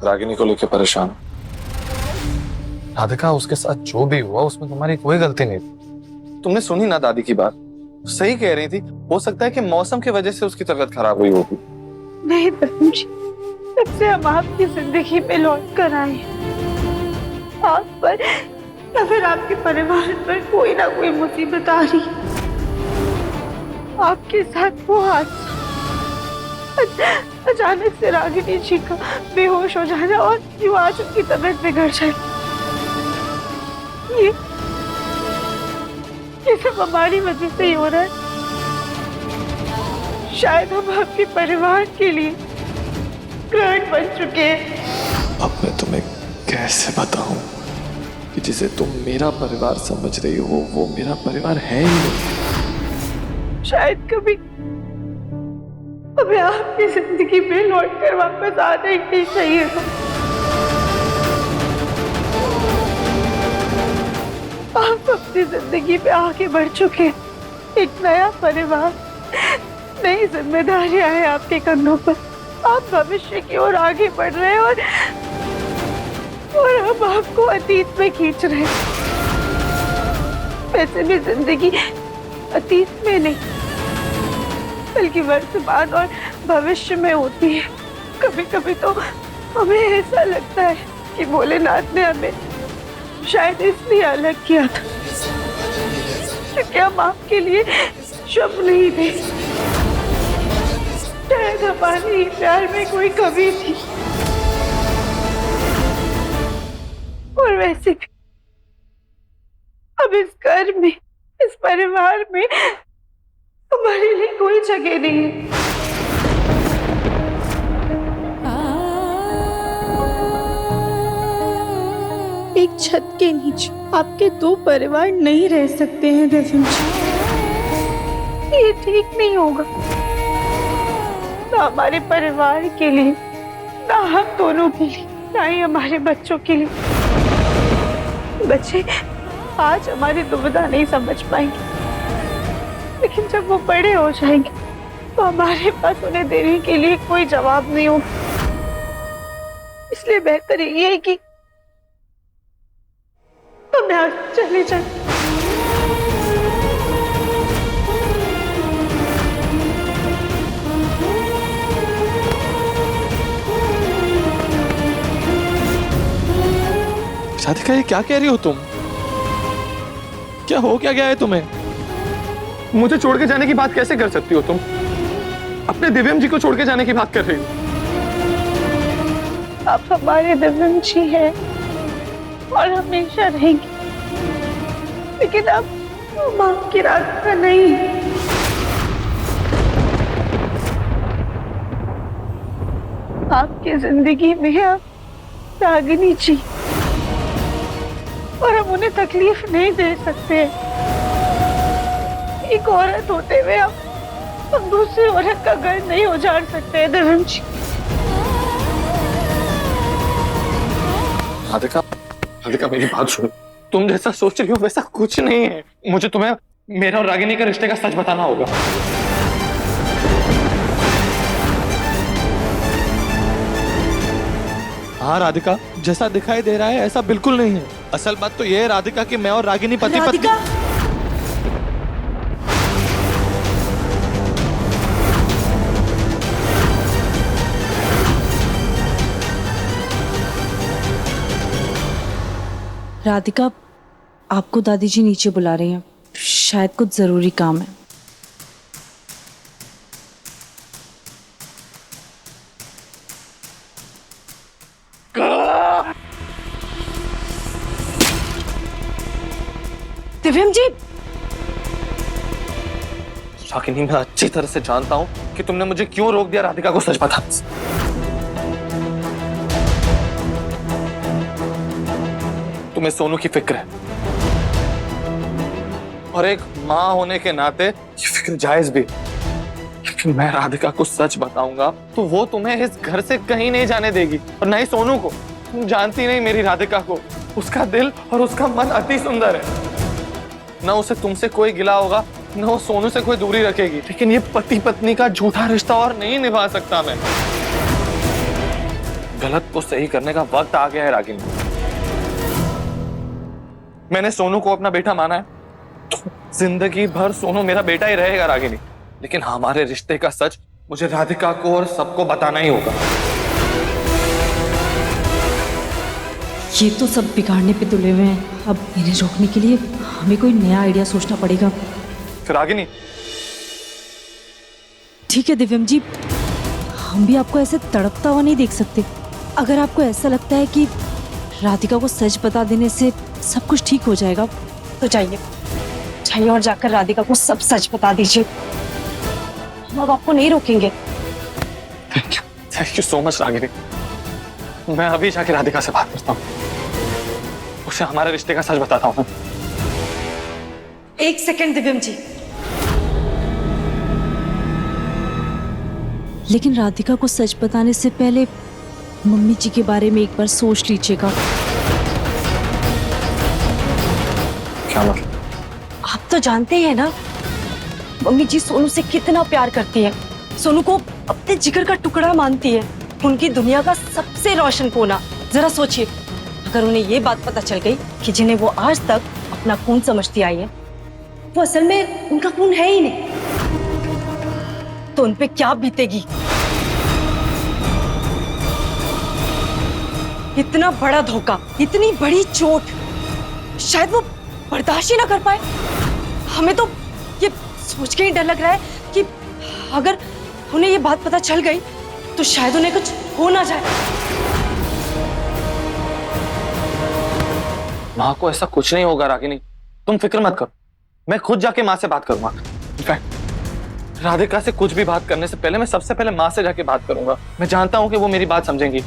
रागिनी को लेकर परेशान। राधिका, उसके साथ जो भी हुआ उसमें तुम्हारी कोई गलती नहीं थी। तुमने सुनी ना दादी की बात, सही कह रही थी। हो सकता है कि मौसम की वजह से उसकी तबीयत खराब हुई होगी। नहीं दर्शन जी, जब से हम आपकी जिंदगी में लौट कर आए, आप पर या फिर आपके परिवार पर कोई ना कोई मुसीबत आ रही। आपके साथ वो हादसा, अचानक से रागिनी जी का बेहोश हो जाना और यूं आज उनकी तबीयत बिगड़ जाए, ये सब हमारी वजह से ही हो रहा है। शायद हम आपके परिवार के लिए ग्रहण बन चुके हैं। अब मैं तुम्हें कैसे बताऊं कि जिसे तुम मेरा परिवार समझ रही हो वो मेरा परिवार है ही नहीं। शायद कभी हमें आपकी जिंदगी में लौट कर वापस आना ही नहीं चाहिए था। आप अपनी जिंदगी में आगे बढ़ चुके हैं। एक नया परिवार, नई जिम्मेदारियां हैं आपके कंधों पर। आप भविष्य की ओर आगे बढ़ रहे हैं और हम आपको अतीत में खींच रहे हैं। वैसे भी जिंदगी अतीत में नहीं बल्कि वर्तमान और भविष्य में होती है। कभी कभी तो हमें ऐसा लगता है कि भोलेनाथ ने हमें शायद इसलिए अलग किया था क्योंकि हम आपके लिए शुभ नहीं थे। शायद हमारे प्यार में कोई कमी थी। और वैसे भी अब इस घर में, इस परिवार में हमारे लिए कोई जगह नहीं है। एक छत के नीचे आपके दो परिवार नहीं रह सकते हैं दर्शन जी। ये ठीक नहीं होगा, ना हमारे परिवार के लिए, ना हम दोनों के लिए, ना ही हमारे बच्चों के लिए। बच्चे आज हमारी दुविधा नहीं समझ पाएंगे, लेकिन जब वो बड़े हो जाएंगे तो हमारे पास उन्हें देने के लिए कोई जवाब नहीं होगा। इसलिए बेहतर ये है कि हम यहाँ चले जाएं। राधिका, ये क्या कह रही हो तुम? क्या हो क्या गया है तुम्हें? मुझे छोड़ के जाने की बात कैसे कर सकती हो तुम? अपने दिव्यम जी को छोड़ के जाने की बात कर रही हो। आप हमारे दिव्यम जी हैं और हमेशा रहेंगे, लेकिन अब हम आपकी राधिका नहीं। आपकी जिंदगी में आप रागिनी जी, और हम उन्हें तकलीफ नहीं दे सकते। एक औरत होते हुए हम दूसरी औरत का घर नहीं उजाड़ सकते हैं दिव्यम जी। राधिका, राधिका मेरी बात सुनो। तुम जैसा सोच रही हो वैसा कुछ नहीं है। मुझे तुम्हें मेरा और रागिनी का रिश्ते का सच बताना होगा। हाँ राधिका, जैसा दिखाई दे रहा है ऐसा बिल्कुल नहीं है। असल बात तो यह है राधिका कि मैं और रागिनी पति पत्नी। राधिका, आपको दादी जी नीचे बुला रही हैं, शायद कुछ जरूरी काम है। दिव्यम जी। रागिनी, मैं अच्छी तरह से जानता हूं कि तुमने मुझे क्यों रोक दिया राधिका को सच बताने से। तुम्हें सोनू की फिक्र है और एक मां होने के नाते ये फिक्र जायज भी। लेकिन मैं राधिका को सच बताऊंगा तो वो तुम्हें इस घर से कहीं नहीं जाने देगी, और ना ही सोनू को। तुम जानती नहीं मेरी राधिका को, उसका दिल और उसका मन अति सुंदर है। ना उसे तुमसे कोई गिला होगा, ना वो सोनू से कोई दूरी रखेगी। लेकिन ये पति पत्नी का झूठा रिश्ता और नहीं निभा सकता मैं। गलत को सही करने का वक्त आ गया है रागिनी। मैंने सोनू को अपना बेटा माना है तो जिंदगी भर सोनू मेरा बेटा ही रहेगा रागिनी। लेकिन हमारे रिश्ते का सच मुझे राधिका को और सबको बताना ही होगा। ये तो सब बिगाड़ने पे तुले हुए हैं। अब इन्हें रोकने के लिए हमें कोई नया आइडिया सोचना पड़ेगा। फिर रागिनी, ठीक है दिव्यम जी, हम भी आपको ऐसे तड़पता हुआ नहीं देख सकते। अगर आपको ऐसा लगता है कि राधिका को सच बता देने से सब कुछ ठीक हो जाएगा तो जाइए और जाकर राधिका को सब सच बता दीजिए। हम अब आपको नहीं रोकेंगे। Thank you so much Ragini. मैं अभी जाके राधिका से बात करता हूँ, उसे हमारे रिश्ते का सच बताता हूँ। एक सेकंड दिव्यम जी, लेकिन राधिका को सच बताने से पहले मम्मी जी के बारे में एक बार सोच लीजिएगा। क्या मतलब? आप तो जानते हैं ना, मम्मी जी सोनू से कितना प्यार करती है, सोनू को अपने जिगर का टुकड़ा मानती है, उनकी दुनिया का सबसे रोशन कोना। जरा सोचिए, अगर उन्हें ये बात पता चल गई कि जिन्हें वो आज तक अपना खून समझती आई है वो असल में उनका खून है ही नहीं, तो उनपे क्या बीतेगी। इतना बड़ा धोखा, इतनी बड़ी चोट शायद वो बर्दाश्त ही ना कर पाए। हमें तो ये सोच के ही डर लग रहा है कि अगर उन्हें ये बात पता चल गई तो शायद उन्हें कुछ हो ना जाए। माँ को ऐसा कुछ नहीं होगा रागिनी, तुम फिक्र मत करो। मैं खुद जाके माँ से बात करूंगा। इनफैक्ट राधिका से कुछ भी बात करने से पहले मैं सबसे पहले माँ से जाके बात करूंगा। मैं जानता हूँ कि वो मेरी बात समझेंगी।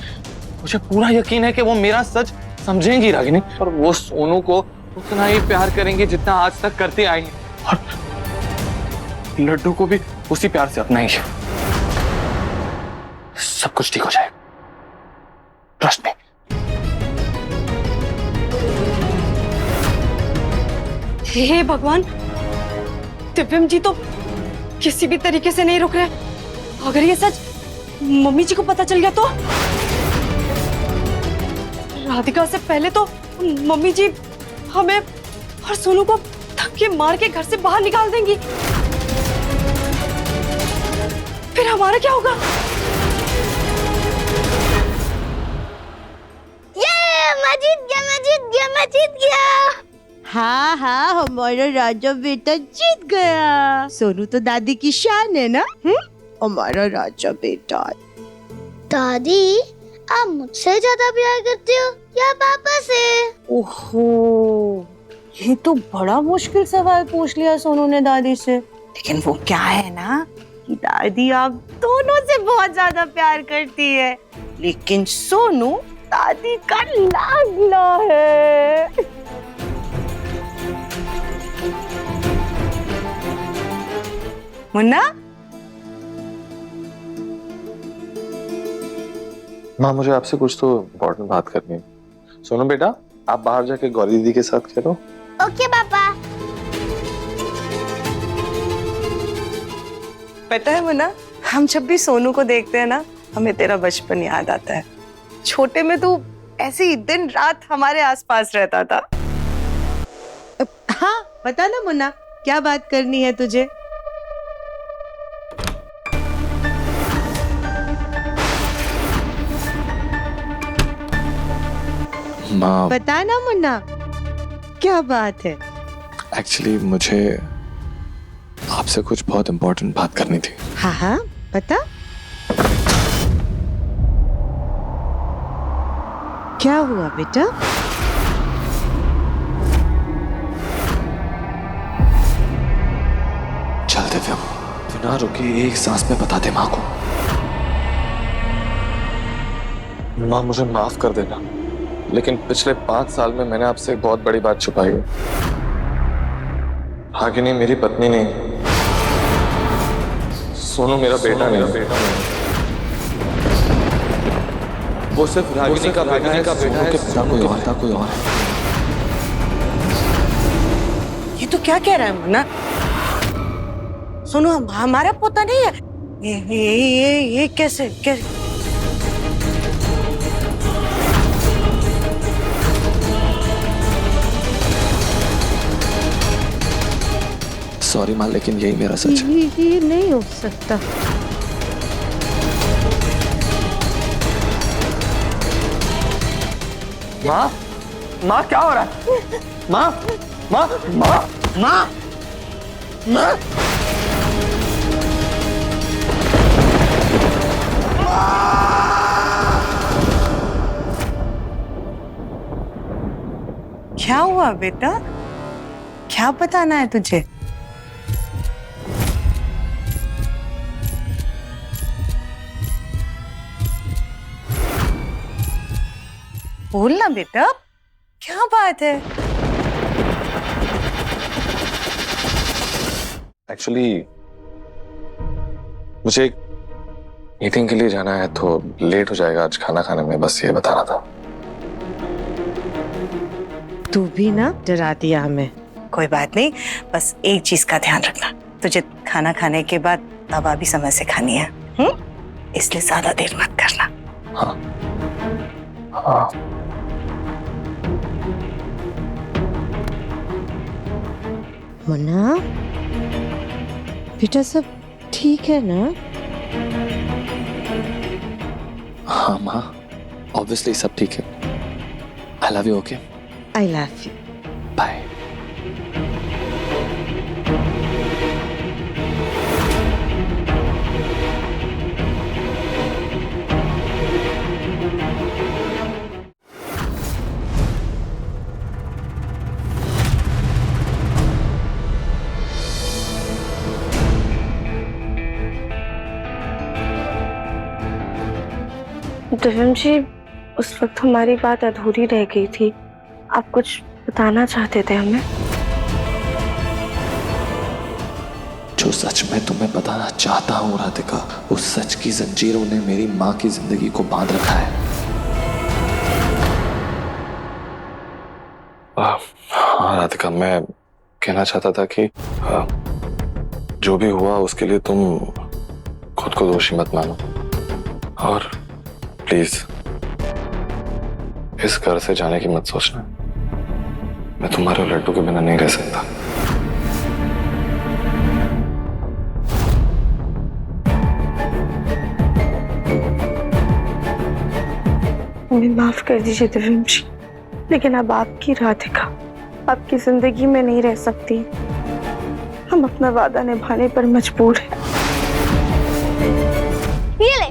मुझे पूरा यकीन है कि वो मेरा सच समझेंगी रागिनी, और वो सोनू को उतना ही प्यार करेंगी जितना आज तक करती आई है, और लड्डू को भी उसी प्यार से अपनाएंगे। सब कुछ ठीक हो जाएगा, ट्रस्ट मी। हे भगवान, दिव्यम जी तो किसी भी तरीके से नहीं रुक रहे। अगर ये सच मम्मी जी को पता चल गया तो राधिका से पहले तो मम्मी जी हमें और सोनू को धक्के मार के घर से बाहर निकाल देंगी। फिर हमारा क्या होगा? मैं जीत गया। हाँ हाँ, हमारा राजा बेटा जीत गया। सोनू तो दादी की शान है ना। हमारा राजा बेटा। दादी, आप मुझसे ज्यादा प्यार करते हो या पापा से? ओहो, ये तो बड़ा मुश्किल सवाल पूछ लिया सोनू ने दादी से। लेकिन वो क्या है ना कि दादी आप दोनों से बहुत ज्यादा प्यार करती है, लेकिन सोनू दादी का लाडला है। मुन्ना, माँ मुझे आपसे कुछ तो इम्पोर्टेंट बात करनी है। सोनू बेटा, आप बाहर जाके गौरी दीदी के साथ खेलो। ओके पापा। पता है मुन्ना, हम जब भी सोनू को देखते हैं ना, हमें तेरा बचपन याद आता है। छोटे में तू ऐसे ही दिन रात हमारे आसपास रहता था। हाँ बता ना मुन्ना, क्या बात करनी है तुझे? माँ, बता ना मुन्ना, क्या बात है? एक्चुअली मुझे आपसे कुछ बहुत इम्पोर्टेंट बात करनी थी। हाँ हाँ बता। क्या हुआ बेटा? चल दिव्यम, बिना रुके एक सांस में बता दे माँ को। माँ मुझे माफ कर देना, लेकिन पिछले 5 साल में मैंने आपसे एक बहुत बड़ी बात छुपाई है। रागिनी मेरी पत्नी नहीं, सोनू मेरा बेटा नहीं। वो सिर्फ रागिनी का बेटा है, कोई और है। ये तो क्या कह रहा है मुन्ना? सोनू हमारा पोता नहीं है। ये कैसे सॉरी माँ, लेकिन यही मेरा सच है। ये नहीं हो सकता। माँ, माँ क्या हो रहा है? माँ, माँ, माँ, माँ, माँ। क्या हुआ बेटा? क्या बताना है तुझे? बोलना बेटा, क्या बात है? एक्चुअली मुझे एक मीटिंग के लिए जाना है, तो लेट हो जाएगा आज खाना खाने में, बस ये बताना था। तू भी ना डरा दिया हमें। कोई बात नहीं, बस एक चीज का ध्यान रखना, तुझे खाना खाने के बाद दवा भी समय से खानी है, इसलिए ज्यादा देर मत करना। हाँ, हाँ। मुन्ना बेटा, सब ठीक है ना? हाँ माँ, ऑब्वियसली सब ठीक है। I love you. Okay, I love you. Bye. Divyam ji, उस वक्त हमारी बात अधूरी रह गई थी। आप कुछ बताना चाहते थे हमें? जो सच मैं तुम्हें बताना चाहता हूँ राधिका, उस सच की जंजीरों ने मेरी माँ की जिंदगी को बांध रखा है। हाँ राधिका, मैं कहना चाहता था कि जो भी हुआ उसके लिए तुम खुद को दोषी मत मानो, और प्लीज इस घर से जाने की मत सोचना। मैं तुम्हारे और लड्डू के बिना नहीं रह सकता। मुझे माफ कर दीजिए दिव्यम जी, लेकिन अब आपकी राधिका आपकी जिंदगी में नहीं रह सकती। हम अपना वादा निभाने पर मजबूर हैं। ये ले।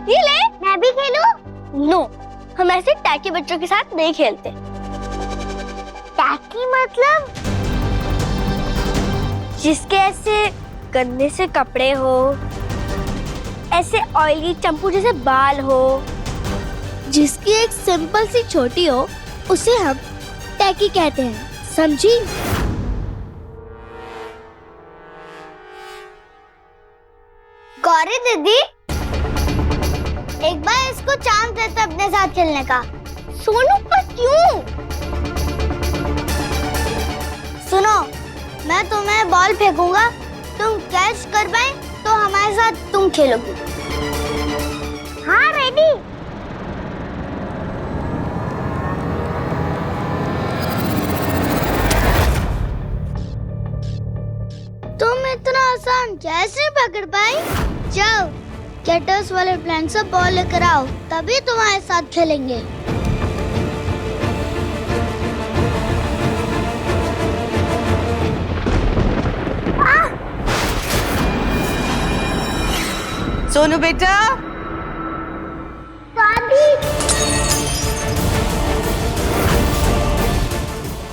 ये ले। मैं भी खेलूं? नो, हम ऐसे टैकी बच्चों के साथ नहीं खेलते। टैकी मतलब जिसके ऐसे गंदे से कपड़े हो, ऐसे ऑयली चंपू जैसे बाल हो, जिसकी एक सिंपल सी छोटी हो, उसे हम टैकी कहते हैं, समझी? गौरी दीदी, एक बार इसको चांस देते अपने साथ खेलने का। सोनू पर क्यों? सुनो, मैं तुम्हें बॉल फेंकूंगा, तुम कैच कर पाए तो हमारे साथ तुम खेलोगी। हाँ, रेडी। तुम इतना आसान कैसे पकड़ पाई? जाओ, कैटर्स वाले प्लान से बॉल लेकर आओ, तभी तुम्हारे साथ खेलेंगे। सोनू बेटा, दादी,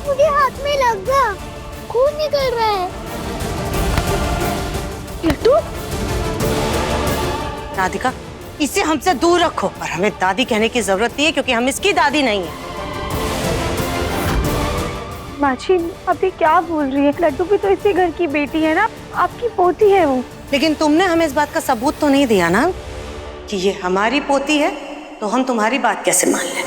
मुझे हाथ में लग गया, खून निकल रहा है। लड्डू, राधिका इसे हमसे दूर रखो, और हमें दादी कहने की जरूरत नहीं है क्योंकि हम इसकी दादी नहीं है। माची, आप ये क्या बोल रही है? लड्डू भी तो इसी घर की बेटी है ना, आपकी पोती है वो। लेकिन तुमने हमें इस बात का सबूत तो नहीं दिया ना कि ये हमारी पोती है, तो हम तुम्हारी बात कैसे मान लें?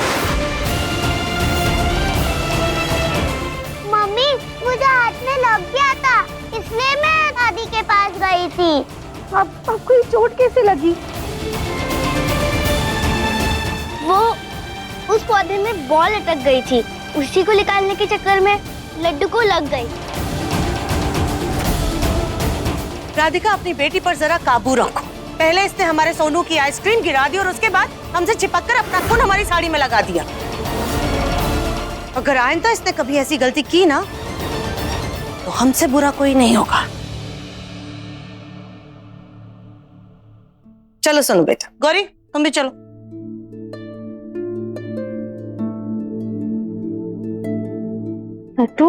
मम्मी, मुझे हाथ में लग गया था, इसलिए मैं दादी के पास गई थी। आपको ये चोट कैसे लगी? वो उस पौधे में बॉल अटक गई थी, उसी को निकालने के चक्कर में लड्डू को लग गई। राधिका, अपनी बेटी पर जरा काबू रखो। पहले इसने हमारे सोनू की आइसक्रीम गिरा दी और उसके बाद हमसे चिपक कर अपना खून हमारी साड़ी में लगा दिया। अगर आइंदा इसने कभी ऐसी गलती की ना तो हमसे बुरा कोई नहीं होगा। चलो सोनू बेटा। गौरी, तुम भी चलो। लड्डू,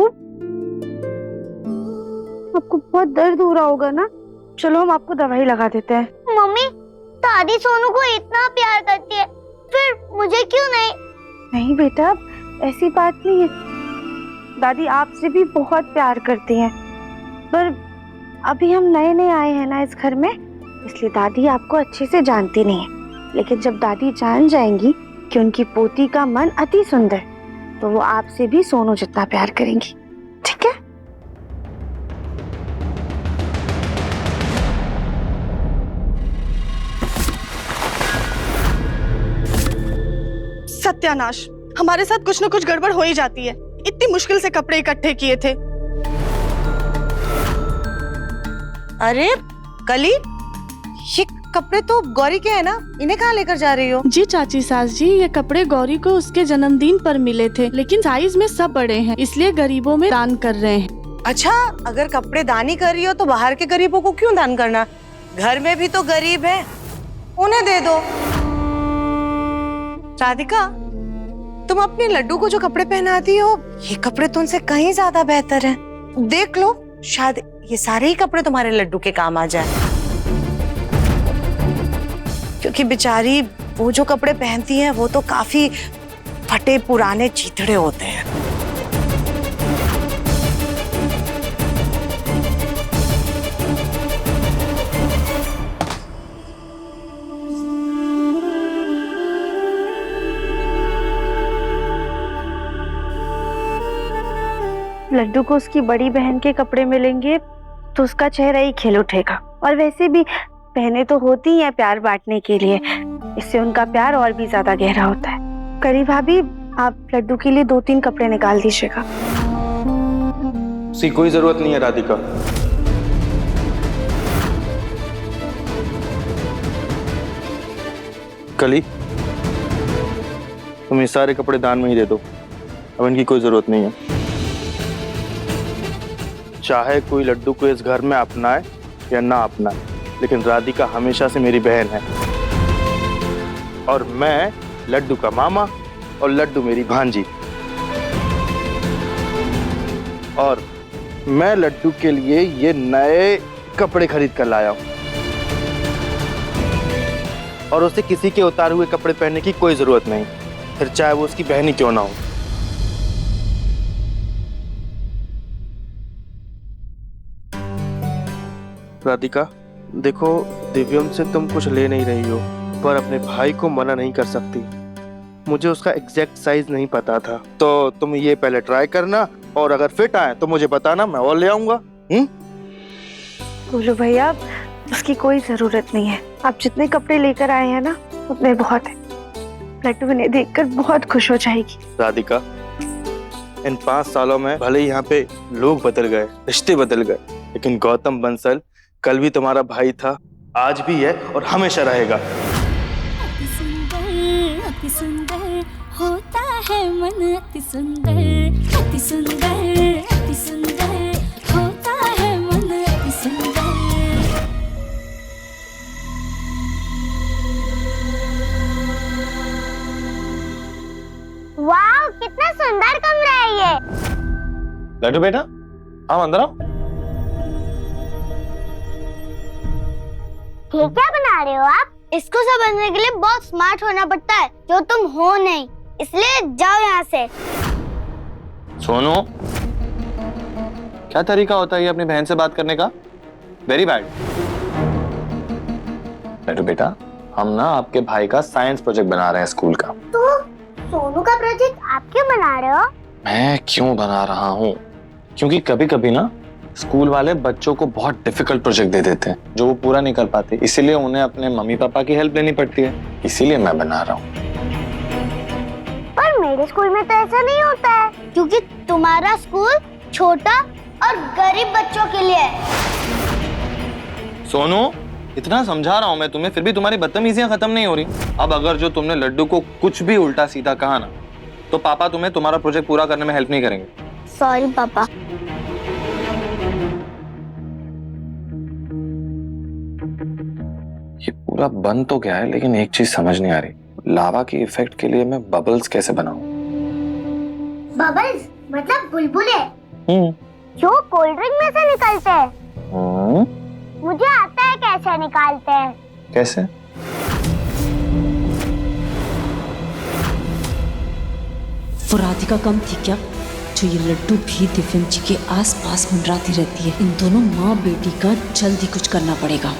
आपको बहुत दर्द हो रहा होगा ना? चलो हम आपको दवाई लगा देते हैं। मम्मी, दादी सोनू को इतना प्यार करती है, फिर मुझे क्यों नहीं? नहीं बेटा, ऐसी बात नहीं है। दादी आपसे भी बहुत प्यार करती हैं, पर अभी हम नए नए आए हैं ना इस घर में, इसलिए दादी आपको अच्छे से जानती नहीं है। लेकिन जब दादी जान जाएंगी कि उनकी पोती का मन अति सुंदर, तो वो आपसे भी सोनू जितना प्यार करेंगी। ठीक है? सत्यानाश, हमारे साथ कुछ न कुछ गड़बड़ हो ही जाती है। इतनी मुश्किल से कपड़े इकट्ठे किए थे। अरे कली, ये कपड़े तो गौरी के हैं ना, इन्हें कहाँ लेकर जा रही हो? जी चाची सास जी, ये कपड़े गौरी को उसके जन्मदिन पर मिले थे, लेकिन साइज में सब बड़े हैं, इसलिए गरीबों में दान कर रहे हैं। अच्छा, अगर कपड़े दान ही कर रही हो तो बाहर के गरीबों को क्यों दान करना? घर में भी तो गरीब है, उन्हें दे दो। राधिका, तुम अपने लड्डू को जो कपड़े पहनाती हो, ये कपड़े तो उनसे कहीं ज्यादा बेहतर हैं। देख लो, शायद ये सारे ही कपड़े तुम्हारे लड्डू के काम आ जाए। क्योंकि बेचारी वो जो कपड़े पहनती है वो तो काफी फटे पुराने चीथड़े होते हैं। लड्डू को उसकी बड़ी बहन के कपड़े मिलेंगे तो उसका चेहरा ही खिल उठेगा। और वैसे भी बहनें तो होती हैं प्यार बांटने के लिए, इससे उनका प्यार और भी ज्यादा गहरा होता है। करी भाभी, आप लड्डू के लिए 2-3 कपड़े निकाल दीजिएगा। उसकी कोई जरूरत नहीं है राधिका। कली, तुम ये सारे कपड़े दान में ही दे दो, अब इनकी कोई जरूरत नहीं है। चाहे कोई लड्डू को इस घर में अपनाए या ना अपनाए, लेकिन राधिका हमेशा से मेरी बहन है, और मैं लड्डू का मामा और लड्डू मेरी भांजी। और मैं लड्डू के लिए ये नए कपड़े खरीद कर लाया हूं, और उसे किसी के उतारे हुए कपड़े पहनने की कोई जरूरत नहीं, फिर चाहे वो उसकी बहन ही क्यों ना हो। राधिका, देखो, दिव्यम से तुम कुछ ले नहीं रही हो, पर अपने भाई को मना नहीं कर सकती। मुझे उसका एग्जैक्ट साइज नहीं पता था, तो तुम ये पहले ट्राई करना, और अगर फिट आए तो मुझे बताना, मैं और ले आऊंगा। बोलो भैया, उसकी कोई जरूरत नहीं है। आप जितने कपड़े लेकर आए हैं ना, उतने बहुत है। लड्डू इन्हें देखकर बहुत खुश हो जाएगी। राधिका, इन 5 सालों में भले ही यहाँ पे लोग बदल गए, रिश्ते बदल गए, लेकिन गौतम बंसल कल भी तुम्हारा भाई था, आज भी है और हमेशा रहेगा। अति सुंदर होता है मन, अति सुंदर, अति सुंदर, अति सुंदर होता है मन, अति सुंदर। वाह, कितना सुंदर कमरा है ये। लड्डू बेटा, हाँ अंदर आओ। ये क्या बना रहे हो आप? इसको समझने के लिए बहुत स्मार्ट होना पड़ता है, जो तुम हो नहीं, इसलिए जाओ यहाँ से। सोनू, क्या तरीका होता है ये अपनी बहन से बात करने का? Very bad. लड्डू बेटा, हम ना आपके भाई का साइंस प्रोजेक्ट बना रहे हैं स्कूल का। तो सोनू का प्रोजेक्ट आप क्यों बना रहे हो? मैं क्यों बना रहा हूँ? क्योंकि कभी कभी ना स्कूल वाले बच्चों को बहुत डिफिकल्ट प्रोजेक्ट दे देते हैं जो वो पूरा नहीं कर पाते, इसीलिए उन्हें अपने मम्मी पापा की हेल्प लेनी पड़ती है, इसीलिए मैं बना रहा हूँ। पर मेरे स्कूल में तो ऐसा नहीं होता है, क्योंकि तुम्हारा स्कूल छोटा और गरीब बच्चों के लिए है। सोनू, इतना समझा रहा हूं मैं तुम्हें, फिर भी तुम्हारी बदतमीजियां खत्म नहीं हो रही। अब अगर जो तुमने लड्डू को कुछ भी उल्टा सीधा कहा ना, तो पापा तुम्हें तुम्हारा प्रोजेक्ट पूरा करने में हेल्प नहीं करेंगे। सॉरी पापा। ये पूरा बन तो गया है, लेकिन एक चीज समझ नहीं आ रही, लावा की इफेक्ट के लिए मैं बबल्स कैसे बनाऊं? बबल्स मतलब बुलबुले जो कोल्ड ड्रिंक में से निकलते हैं। मुझे आता है कैसे निकालते हैं। कैसे? वो राधिका कम थी क्या जो ये लड्डू भी दिव्यम जी के आसपास मंडराती रहती है? इन दोनों माँ बेटी का जल्दी कुछ करना पड़ेगा।